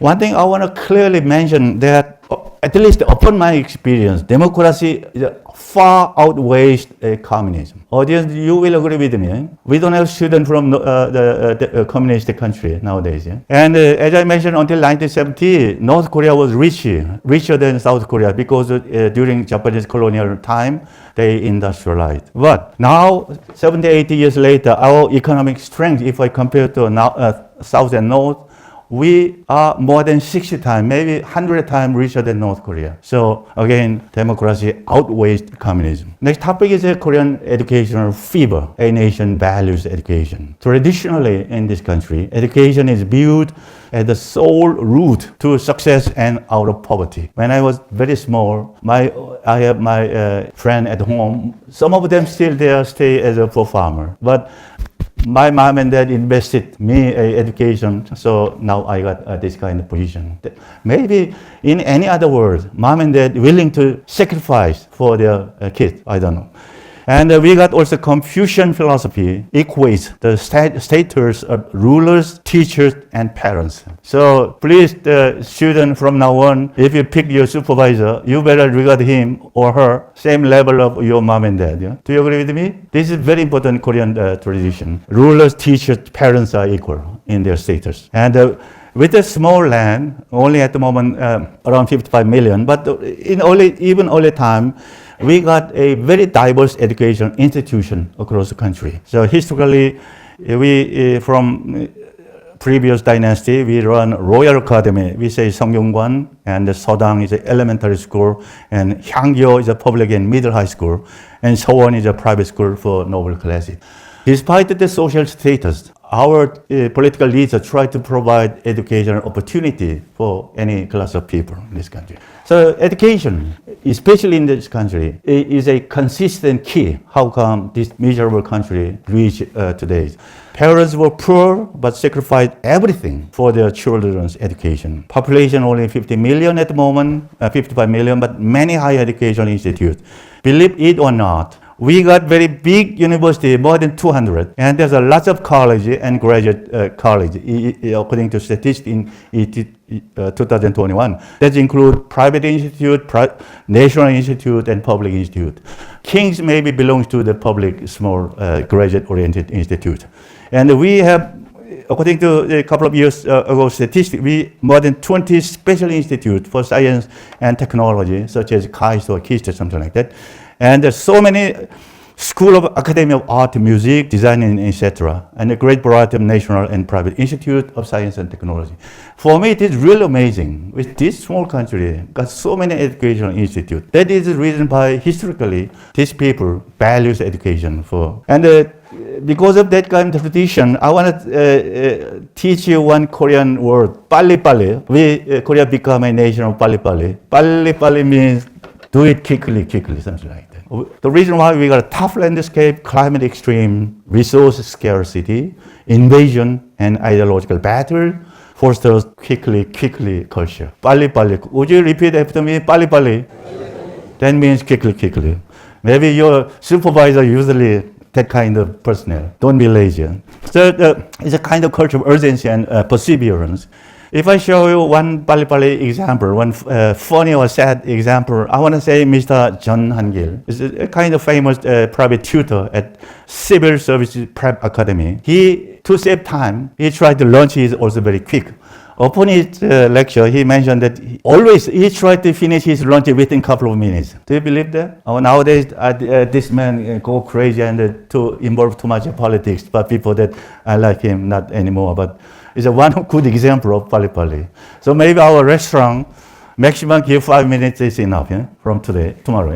One thing I want to clearly mention that, at least upon my experience, democracy far outweighs communism. Audience, you will agree with me. We don't have students from the communist country nowadays. And as I mentioned, until 1970, North Korea was richer than South Korea because during Japanese colonial time, they industrialized. But now, 70, 80 years later, our economic strength, if I compare to now, South and North, we are more than 60 times, maybe 100 times richer than North Korea. So again, democracy outweighs communism. Next topic is a Korean educational fever. A nation values education. Traditionally in this country, education is viewed as the sole route to success and out of poverty. When I was very small, I have my friend at home. Some of them still there stay as a poor farmer. But my mom and dad invested me education, so now I got this kind of position. Maybe in any other world, mom and dad willing to sacrifice for their kids. I don't know. And we got also Confucian philosophy equates the status of rulers, teachers, and parents. So please, the student from now on, if you pick your supervisor, you better regard him or her same level of your mom and dad. Yeah? Do you agree with me? This is very important Korean tradition. Rulers, teachers, parents are equal in their status. And with a small land, only at the moment around 55 million, but in even early time, we got a very diverse education institution across the country. So historically, we from previous dynasty, we run Royal Academy. We say Seongyungwan, and the Sodang is an elementary school, and Hangyo is a public and middle high school, and Sowon is a private school for noble classes. Despite the social status, our political leaders try to provide educational opportunity for any class of people in this country. So education, especially in this country, is a consistent key. How come this miserable country reached today? Parents were poor but sacrificed everything for their children's education. Population only 50 million at the moment, 55 million, but many higher education institutes. Believe it or not, we got very big university, more than 200, and there's a lot of college and graduate college, according to statistics in 2021. That include private institute, national institute, and public institute. King's maybe belongs to the public, small, graduate-oriented institute. And we have, according to a couple of years ago statistics, we more than 20 special institutes for science and technology, such as KAIST or KIST or something like that. And there's so many School of Academy of Art, Music, Design, and etc. And a great variety of national and private institute of science and technology. For me, it is really amazing. With this small country, got so many educational institutes. That is the reason why historically, these people values education for. And because of that kind of tradition, I want to teach you one Korean word, Ppalli-Ppalli. Korea become a nation of Ppalli-Ppalli. Ppalli-Ppalli means do it quickly, something like that. The reason why we got a tough landscape, climate extreme, resource scarcity, invasion, and ideological battle fosters quickly culture. Ppalli-Ppalli. Would you repeat after me? Ppalli-Ppalli. That means quickly. Maybe your supervisor usually that kind of personnel. Don't be lazy. So it's a kind of culture of urgency and perseverance. If I show you one Ppalli-Ppalli example, one funny or sad example, I want to say Mr. John Han-gil is a kind of famous private tutor at Civil Services Prep Academy. To save time, he tried to lunch is also very quick. Upon his lecture, he mentioned that he tried to finish his lunch within a couple of minutes. Do you believe that? Nowadays, this man go crazy and to involve too much in politics, but people that I like him, not anymore. But it's a one good example of Ppalli-Ppalli. So maybe our restaurant maximum give 5 minutes is enough, from tomorrow.